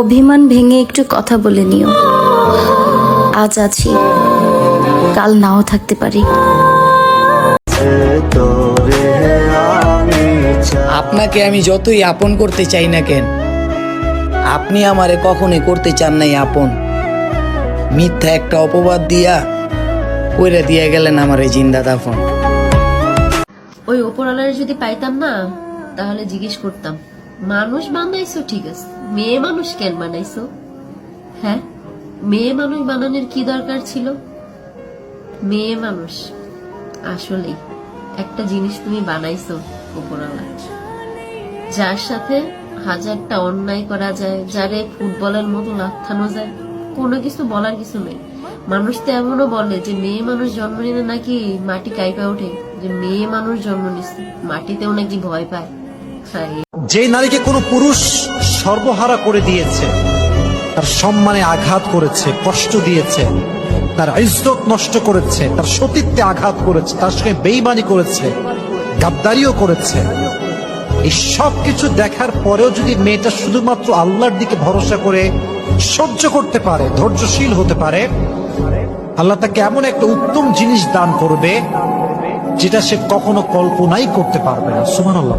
অভিমান ভেঙে একটু কথা বলে নিও। আজ আছি, কাল নাও থাকতে পারি। আপনাকে আমি যতই আপন করতে চাই না কেন, আপনি আমারে কখনোই করতে চান নাই আপন। মিথ্যা একটা অপবাদ দিয়া কইরা দিয়া গেলেন আমারে জিন্দা দাফন। ওই ওপরওয়ালারে যদি পাইতাম না, তাহলে জিজ্ঞেস করতাম, মানুষ বানাইছো ঠিক আছে, মেয়ে মানুষ কেন বানাইছো? হ্যাঁ, মেয়ে মানুষ বানানোর কি দরকার ছিল? মেয়ে মানুষ আসলেই একটা জিনিস তুমি বানাইছো ওপরওয়ালা, যার সাথে হাজারটা অন্যায় করা যায়, যারে ফুটবলের মতো লাথানো যায়, কোনো কিছু বলার কিছু নেই। মানুষ তো এমনও বলে যে মেয়ে মানুষ জন্ম নিলে নাকি মাটি কাইপা ওঠে, যে মেয়ে মানুষ জন্ম নিচ্ছে মাটিতেও নাকি ভয় পায়। যে নারীকে কোনো পুরুষ সর্বহারা করে দিয়েছে, তার সম্মানে আঘাত করেছে, কষ্ট দিয়েছে, তার ইজ্জত নষ্ট করেছে, তার সতীত্বে আঘাত করেছে, তার সঙ্গে বেঈমানি করেছে, গাদ্দারিও করেছে, এই সব কিছু দেখার পরেও যদি মেয়েটা শুধুমাত্র আল্লাহর দিকে ভরসা করে সহ্য করতে পারে, ধৈর্যশীল হতে পারে, আল্লাহ তাকে এমন একটা উত্তম জিনিস দান করবে যেটা সে কখনো কল্পনাই করতে পারবে না। সুবহানাল্লাহ।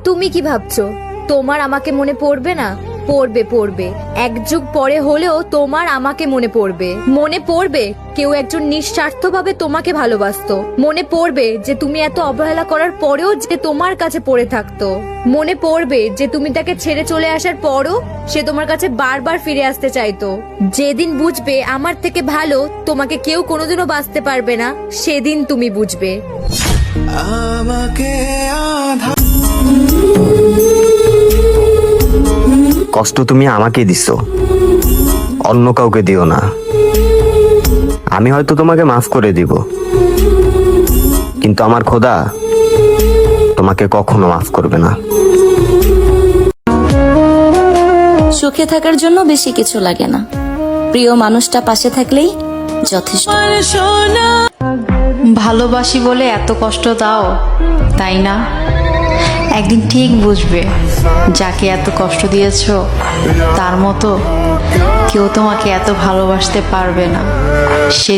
তুমি কি ভাবছো তোমার আমাকে মনে পড়বে না? পড়বে পড়বে, এক যুগ পরে হলেও তোমার আমাকে মনে পড়বে। মনে পড়বে কেউ একজন নিঃস্বার্থভাবে তোমাকে ভালোবাসতো। মনে পড়বে যে তুমি এত অবহেলা করার পরেও যে তোমার কাছে পড়ে থাকতো। মনে পড়বে যে তুমি তাকে ছেড়ে চলে আসার পরও সে তোমার কাছে বারবার ফিরে আসতে চাইতো। যেদিন বুঝবে আমার থেকে ভালো তোমাকে কেউ কোনোদিনও বাঁচতে পারবে না, সেদিন তুমি বুঝবে। কষ্ট তুমি আমাকে দিছো, অন্য কাউকে দিও না। আমি হয়তো তোমাকে মাফ করে দিব, কিন্তু আমার খোদা তোমাকে কখনো মাফ করবে না। সুখে থাকার জন্য বেশি কিছু লাগে না, প্রিয় মানুষটা পাশে থাকলেই যথেষ্ট। ভালোবাসি বলে এত কষ্ট দাও, তাই না? একদিন ঠিক বুঝবে যাকে এত কষ্ট দিয়েছো তার মতো কেউ তোমাকে এত ভালোবাসতে পারবে না। সে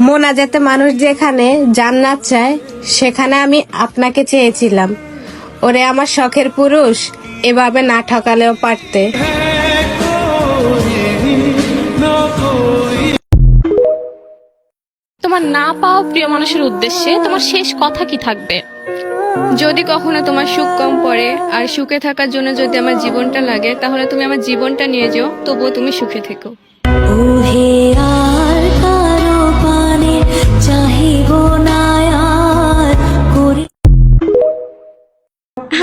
মোনাজাতে মানুষ যেখানে জান্নাত চায়, সেখানে আমি আপনাকে চেয়েছিলাম। ওরে আমার শখের পুরুষ, এভাবে না ঠকালেও পারতে। তোমার না পাওয়া প্রিয় মানুষের উদ্দেশ্যে তোমার শেষ কথা কি থাকবে? যদি কখনো তোমার সুখ কম পড়ে আর সুখে থাকার জন্য যদি আমার জীবনটা লাগে, তাহলে তুমি আমার জীবনটা নিয়ে যাও, তবুও তুমি সুখে থেকো।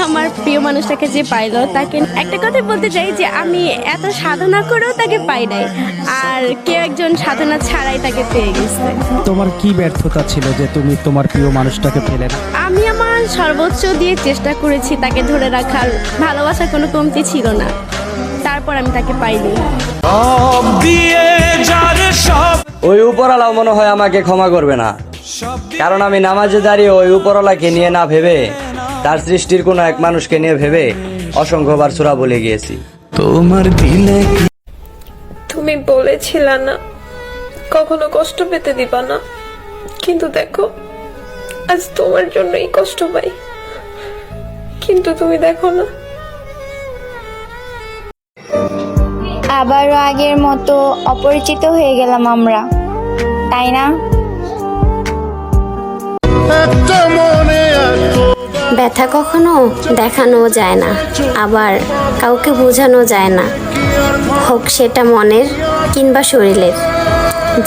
আমার প্রিয় মানুষটাকে যে পাইলো, তাকে একটা কথা বলতে চাই যে আমি এত সাধনা করেও তাকে পাই নাই, আর কেউ একজন সাধনা ছাড়াই তাকে পেয়ে গেছে। তোমার কি ব্যর্থতা ছিল যে তুমি তোমার প্রিয় মানুষটাকে পেলে? আমি আমার সর্বোচ্চ দিয়ে চেষ্টা করেছি তাকে ধরে রাখার, ভালোবাসার কোনো কমতি ছিল না, তারপর আমি তাকে পাইনি। ওই উপরওয়ালা মনে হয় আমাকে ক্ষমা করবে না, কারণ আমি নামাজে দাঁড়িয়ে ওই উপরওয়ালাকে নিয়ে না ভেবে তার সৃষ্টির কোনো এক মানুষকে নিয়ে ভেবে অসংখ্যবার সূরা বলে গিয়েছি। তোমার দিলে তুমি বলেছিলা না কখনো কষ্ট পেতে দিবা না, কিন্তু দেখো আজ তোমার জন্যই কষ্ট পাই, কিন্তু তুমি দেখো না। আবারও আগের মতো অপরিচিত হয়ে গেলাম আমরা, তাই না? ব্যথা কখনো দেখানো যায় না, আবার কাউকে বোঝানো যায় না, হোক সেটা মনের কিংবা শরীরের।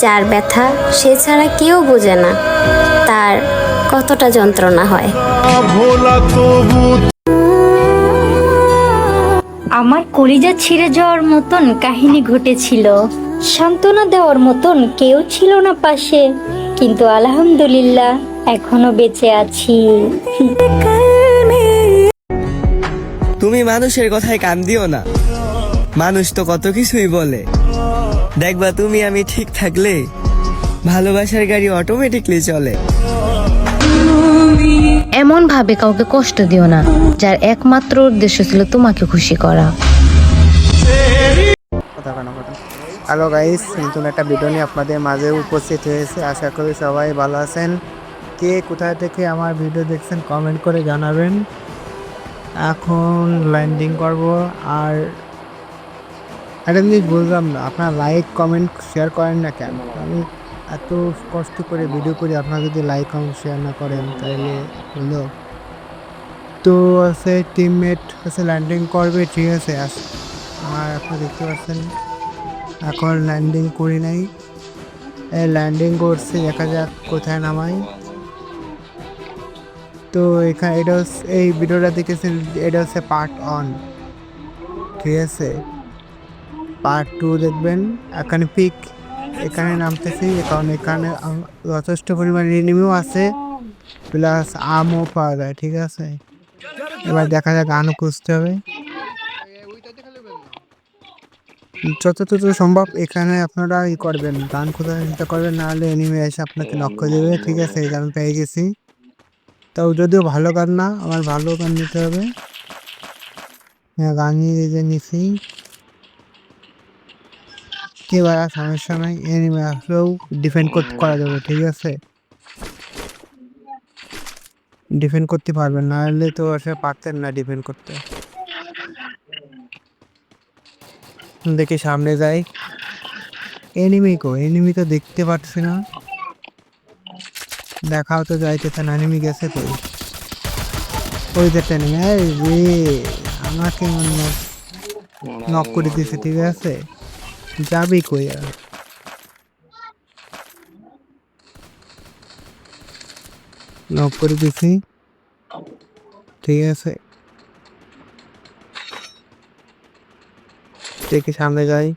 যার ব্যথা সে ছাড়া কেউ বোঝে না তার কতটা যন্ত্রণা হয়। আমার কলিজা ছিঁড়ে যাওয়ার মতন কাহিনী ঘটেছিল, সান্ত্বনা দেওয়ার মতন কেউ ছিল না পাশে, কিন্তু আলহামদুলিল্লাহ এখনো বেঁচে আছি। তুমি মানুষের কথায় কান দিও না, মানুষ তো কত কিছুই বলে। দেখবা তুমি আমি ঠিক থাকলে ভালোবাসার গাড়ি অটোমেটিকলি চলে। এমন ভাবে কাউকে কষ্ট দিও না যার একমাত্র উদ্দেশ্য ছিল তোমাকে খুশি করা। হ্যালো গাইস, নতুন একটা ভিডিও নিয়ে আপনাদের মাঝে উপস্থিত হয়েছে। আশা করি সবাই ভালো আছেন। কে কোথায় থেকে আমার ভিডিও দেখছেন কমেন্ট করে জানাবেন। এখন ল্যান্ডিং করব। আর একটা জিনিস বুঝলাম না, আপনারা লাইক কমেন্ট শেয়ার করেন না কেন? আমি এত কষ্ট করে ভিডিও করি, আপনারা যদি লাইক কমেন্ট শেয়ার না করেন তাহলে হলো। তো আছে টিমমেট আছে ল্যান্ডিং করবে, ঠিক আছে। আর আপনারা দেখতে পাচ্ছেন এখন ল্যান্ডিং করি নাই, ল্যান্ডিং করছে, দেখা যাক কোথায় নামাই। তো এখানে এটা হচ্ছে, এই ভিডিওটা দেখেছেন, এটা হচ্ছে পার্ট 1, ঠিক আছে। পার্ট 2 দেখবেন। এখানে পিক, এখানে নামতেছি কারণ এখানে যথেষ্ট পরিমাণ এনিমিও আছে, প্লাস আমও পাওয়া যায়, ঠিক আছে। এবার দেখা যাক গানও খুঁজতে হবে যতটুকু সম্ভব। এখানে আপনারা করবেন, গান খোঁজার চেষ্টা করবেন, নাহলে এনিমি এসে আপনাকে লক্ষ্য দেবে, ঠিক আছে। এই গান পেয়ে গেছি, তাও যদিও ভালো গান না, আমার ভালো গান নিতে হবে। হ্যাঁ, গান নিয়ে নিছি, এবার আর সমস্যা নাই। এনিমি আসলেও ডিফেন্ড করা যাবে, ঠিক আছে। ডিফেন্ড করতে পারবেন, নাহলে তো আসলে পারতেন না ডিফেন্ড করতে। দেখি সামনে যাই, এনিমি তো দেখতে পাচ্ছি না, দেখাও তো যাইতেছে না। এনিমি গেছে তো, ওই দেখতে এনিমি আমাকে নক করে দিয়েছে, ঠিক আছে। যাবি কই আর? নক করে দিছি, ঠিক আছে। দেখি সামনে যাই।